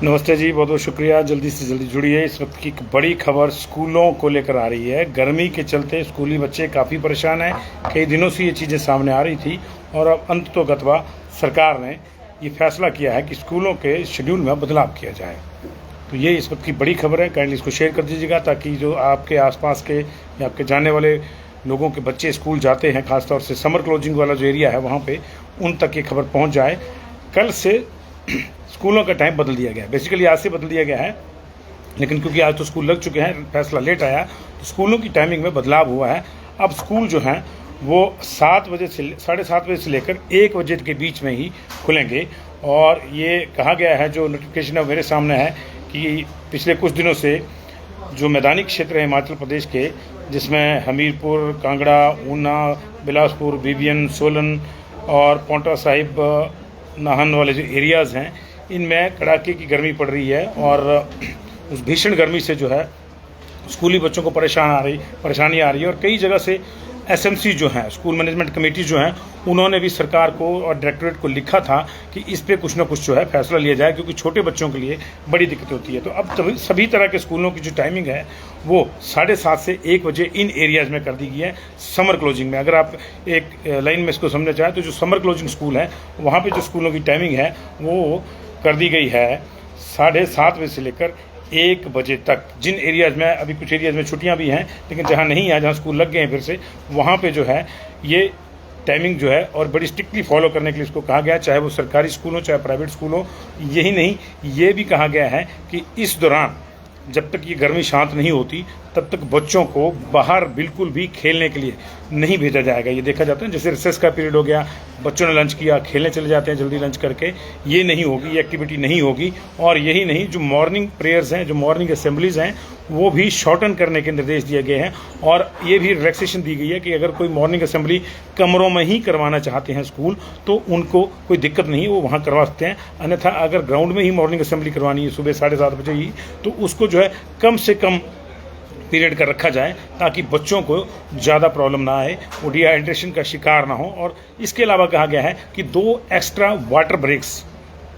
नमस्ते जी, बहुत बहुत शुक्रिया। जल्दी से जल्दी जुड़िए। इस वक्त की एक बड़ी खबर स्कूलों को लेकर आ रही है। गर्मी के चलते स्कूली बच्चे काफ़ी परेशान हैं। कई दिनों से ये चीज़ें सामने आ रही थी और अब अंततोगत्वा सरकार ने ये फैसला किया है कि स्कूलों के शेड्यूल में बदलाव किया जाए। तो ये इस वक्त की बड़ी खबर है। काइंडली इसको शेयर कर दीजिएगा ताकि जो आपके आसपास के या आपके जानने वाले लोगों के बच्चे स्कूल जाते हैं, ख़ासतौर से समर क्लोजिंग वाला जो एरिया है वहाँ पे उन तक ये खबर पहुँच जाए। कल से स्कूलों का टाइम बदल दिया गया है। बेसिकली आज से बदल दिया गया है, लेकिन क्योंकि आज तो स्कूल लग चुके हैं, फैसला लेट आया, तो स्कूलों की टाइमिंग में बदलाव हुआ है। अब स्कूल जो हैं वो 7 बजे से 7:30 बजे से लेकर 1 बजे के बीच में ही खुलेंगे। और ये कहा गया है, जो नोटिफिकेशन है मेरे सामने है, कि पिछले कुछ दिनों से जो मैदानी क्षेत्र है हिमाचल प्रदेश के, जिसमें हमीरपुर, कांगड़ा, ऊना, बिलासपुर, बीबीएन, सोलन और पांवटा साहिब, नाहन वाले जो एरियाज़ हैं, इनमें कड़ाके की गर्मी पड़ रही है। और उस भीषण गर्मी से जो है स्कूली बच्चों को परेशानी आ रही है। और कई जगह से एसएमसी जो है, स्कूल मैनेजमेंट कमेटी जो है, उन्होंने भी सरकार को और डायरेक्टरेट को लिखा था कि इस पे कुछ ना कुछ जो है फैसला लिया जाए, क्योंकि छोटे बच्चों के लिए बड़ी दिक्कत होती है। तो अब सभी तरह के स्कूलों की जो टाइमिंग है वो 7:30 से 1 बजे इन एरियाज़ में कर दी गई है। समर क्लोजिंग में अगर आप एक लाइन में इसको समझना चाहें तो जो समर क्लोजिंग स्कूल है वहाँ पर जो स्कूलों की टाइमिंग है वो कर दी गई है 7:30 बजे से लेकर 1 बजे तक। जिन एरियाज़ में अभी कुछ एरियाज़ में छुट्टियां भी हैं, लेकिन जहां नहीं है, जहां स्कूल लग गए हैं फिर से, वहां पे जो है ये टाइमिंग जो है और बड़ी स्ट्रिक्टली फॉलो करने के लिए इसको कहा गया है, चाहे वो सरकारी स्कूल हो चाहे प्राइवेट स्कूल हो। यही नहीं, ये भी कहा गया है कि इस दौरान जब तक ये गर्मी शांत नहीं होती तब तक बच्चों को बाहर बिल्कुल भी खेलने के लिए नहीं भेजा जाएगा। ये देखा जाता है, जैसे रिसेस का पीरियड हो गया, बच्चों ने लंच किया, खेलने चले जाते हैं जल्दी लंच करके, ये नहीं होगी, ये एक्टिविटी नहीं होगी। और यही नहीं, जो मॉर्निंग प्रेयर्स हैं, जो मॉर्निंग असेंबलीज हैं, वो भी शॉर्टन करने के निर्देश दिए गए हैं। और ये भी रिलैक्सेशन दी गई है कि अगर कोई मॉर्निंग असेंबली कमरों में ही करवाना चाहते हैं स्कूल, तो उनको कोई दिक्कत नहीं है, वो वहाँ करवा सकते हैं। अन्यथा अगर ग्राउंड में ही मॉर्निंग असेंबली करवानी है सुबह 7:30 बजे ही, तो उसको जो है कम से कम पीरियड का रखा जाए, ताकि बच्चों को ज़्यादा प्रॉब्लम ना आए, वो डिहाइड्रेशन का शिकार ना हो। और इसके अलावा कहा गया है कि 2 एक्स्ट्रा वाटर ब्रेक्स,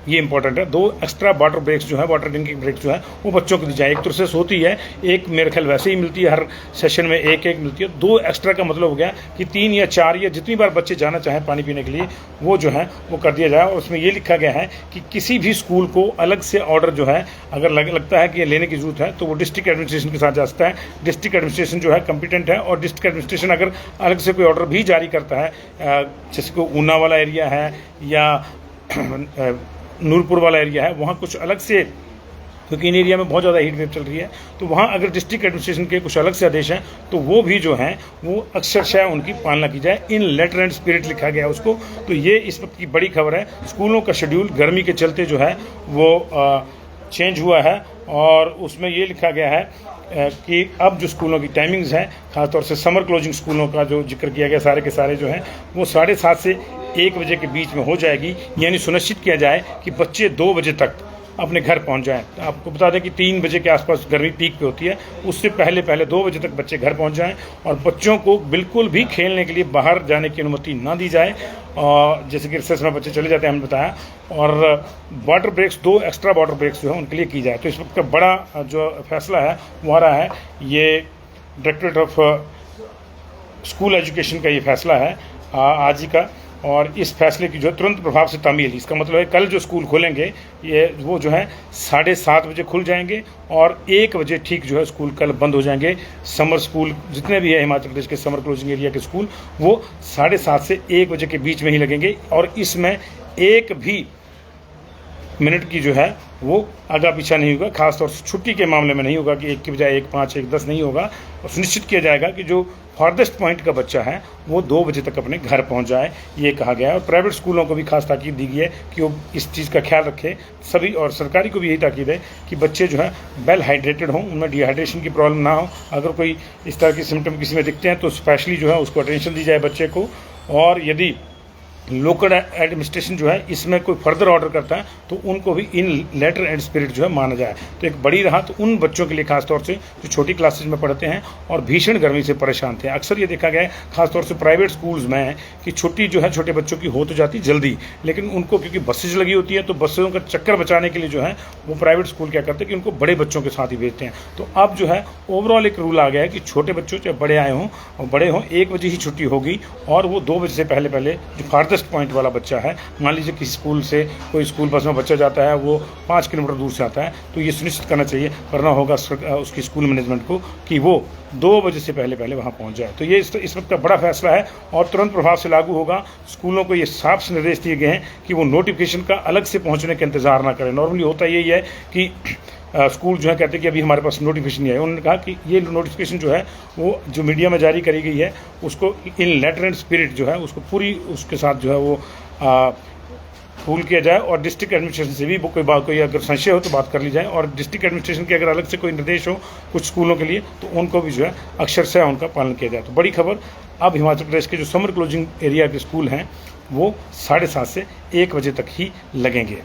ये इंपॉर्टेंट है, 2 एक्स्ट्रा वाटर ब्रेक्स जो है, वाटर ड्रिंकिंग ब्रेक जो है, वो बच्चों को दी जाए। एक तो रिसेस होती है, एक मेरे ख्याल वैसे ही मिलती है, हर सेशन में एक मिलती है। 2 एक्स्ट्रा का मतलब हो गया कि 3 या 4 या जितनी बार बच्चे जाना चाहें पानी पीने के लिए, वो जो है वो कर दिया जाए। और उसमें ये लिखा गया है कि किसी भी स्कूल को अलग से ऑर्डर जो है, अगर लगता है कि ये लेने की जरूरत है, तो वो डिस्ट्रिक्ट एडमिनिस्ट्रेशन के साथ जा सकता है। डिस्ट्रिक्ट एडमिनिस्ट्रेशन जो है कॉम्पिटेंट है, और डिस्ट्रिक्ट एडमिनिस्ट्रेशन अगर अलग से कोई ऑर्डर भी जारी करता है, जैसे कोई ऊना वाला एरिया है या नूरपुर वाला एरिया है, वहाँ कुछ अलग से, क्योंकि इन एरिया में बहुत ज़्यादा हीट वेव चल रही है, तो वहाँ अगर डिस्ट्रिक्ट एडमिनिस्ट्रेशन के कुछ अलग से आदेश हैं, तो वो भी जो हैं वो अक्षरशः उनकी पालना की जाए। इन लेटर एंड स्पिरिट लिखा गया उसको। तो ये इस वक्त की बड़ी खबर है। स्कूलों का शेड्यूल गर्मी के चलते जो है वो चेंज हुआ है, और उसमें ये लिखा गया है कि अब जो स्कूलों की टाइमिंग्स हैं, खासतौर से समर क्लोजिंग स्कूलों का जो जिक्र किया गया, सारे के सारे जो हैं वो 7:30 से 1 बजे के बीच में हो जाएगी। यानी सुनिश्चित किया जाए कि बच्चे 2 बजे तक अपने घर पहुंच जाएं। तो आपको बता दें कि 3 बजे के आसपास गर्मी पीक पे होती है, उससे पहले 2 बजे तक बच्चे घर पहुंच जाएं। और बच्चों को बिल्कुल भी खेलने के लिए बाहर जाने की अनुमति ना दी जाए, और जैसे कि रिसेस में बच्चे चले जाते हैं, हमने बताया। और water breaks, 2 extra water breaks जो है उनके लिए की जाए। तो इस वक्त का बड़ा जो फैसला है वो आ रहा है, ये डायरेक्टरेट ऑफ स्कूल एजुकेशन का ये फैसला है आज ही का। और इस फैसले की जो तुरंत प्रभाव से तामील, इसका मतलब है कल जो स्कूल खोलेंगे ये वो जो है 7:30 बजे खुल जाएंगे, और 1 बजे ठीक जो है स्कूल कल बंद हो जाएंगे। समर स्कूल जितने भी है हिमाचल प्रदेश के समर क्लोजिंग एरिया के स्कूल, वो 7:30 से 1 बजे के बीच में ही लगेंगे। और इसमें एक भी मिनट की जो है वो आगा पीछा नहीं होगा। खासतौर से छुट्टी के मामले में नहीं होगा कि 1 की बजाय 1, 5, 1, 10 नहीं होगा। और सुनिश्चित किया जाएगा कि जो फारदेस्ट पॉइंट का बच्चा है वो 2 बजे तक अपने घर पहुंच जाए, ये कहा गया है। और प्राइवेट स्कूलों को भी खास ताकीद दी गई है कि वो इस चीज़ का ख्याल रखें सभी, और सरकारी को भी यही ताकीद है कि बच्चे जो है वेल हाइड्रेटेड हों, उनमें डिहाइड्रेशन की प्रॉब्लम ना हो। अगर कोई इस तरह के सिम्टम किसी में दिखते हैं तो स्पेशली जो है उसको अटेंशन दी जाए बच्चे को। और यदि लोकल एडमिनिस्ट्रेशन जो है इसमें कोई फर्दर ऑर्डर करता है तो उनको भी इन लेटर एंड स्पिरिट जो है माना जाए। तो एक बड़ी राहत उन बच्चों के लिए खासतौर से जो छोटी क्लासेज में पढ़ते हैं और भीषण गर्मी से परेशान थे। अक्सर ये देखा गया है खासतौर से प्राइवेट स्कूल्स में कि छुट्टी जो है छोटे बच्चों की हो तो जाती जल्दी, लेकिन उनको क्योंकि बसेज लगी होती है तो बसों का चक्कर बचाने के लिए जो है वो प्राइवेट स्कूल क्या करते हैं कि उनको बड़े बच्चों के साथ ही भेजते हैं। तो अब जो है ओवरऑल एक रूल आ गया है कि छोटे बच्चों चाहे बड़े आए हों और बड़े हों 1 बजे ही छुट्टी होगी और वो 2 बजे से पहले पहले जो फारदेस्ट पॉइंट वाला बच्चा है, मान लीजिए किसी स्कूल से कोई स्कूल बस में बच्चा जाता है वो 5 किलोमीटर दूर से आता है, तो ये सुनिश्चित करना होगा उसकी स्कूल मैनेजमेंट को कि वो 2 बजे से पहले पहले वहाँ पहुँच जाए। तो ये इस वक्त का बड़ा फैसला है और तुरंत प्रभाव से लागू होगा। स्कूलों को ये साफ निर्देश दिए गए हैं कि वो नोटिफिकेशन का अलग से पहुँचने का इंतजार ना करें। नॉर्मली होता यही है कि स्कूल जो है कहते हैं कि अभी हमारे पास नोटिफिकेशन नहीं है। उन्होंने कहा कि ये नोटिफिकेशन जो है वो जो मीडिया में जारी करी गई है उसको इन लेटर एंड स्पिरिट जो है उसको पूरी उसके साथ जो है वो फूल किया जाए और डिस्ट्रिक्ट एडमिनिस्ट्रेशन से भी कोई अगर संशय हो तो बात कर ली जाए और डिस्ट्रिक्ट एडमिनिस्ट्रेशन के अगर अलग से कोई निर्देश हो कुछ स्कूलों के लिए तो उनको भी जो है अक्षरशः उनका पालन किया जाए। तो बड़ी खबर, अब हिमाचल प्रदेश के जो समर क्लोजिंग एरिया के स्कूल हैं वो 7:30 से 1 बजे तक ही लगेंगे।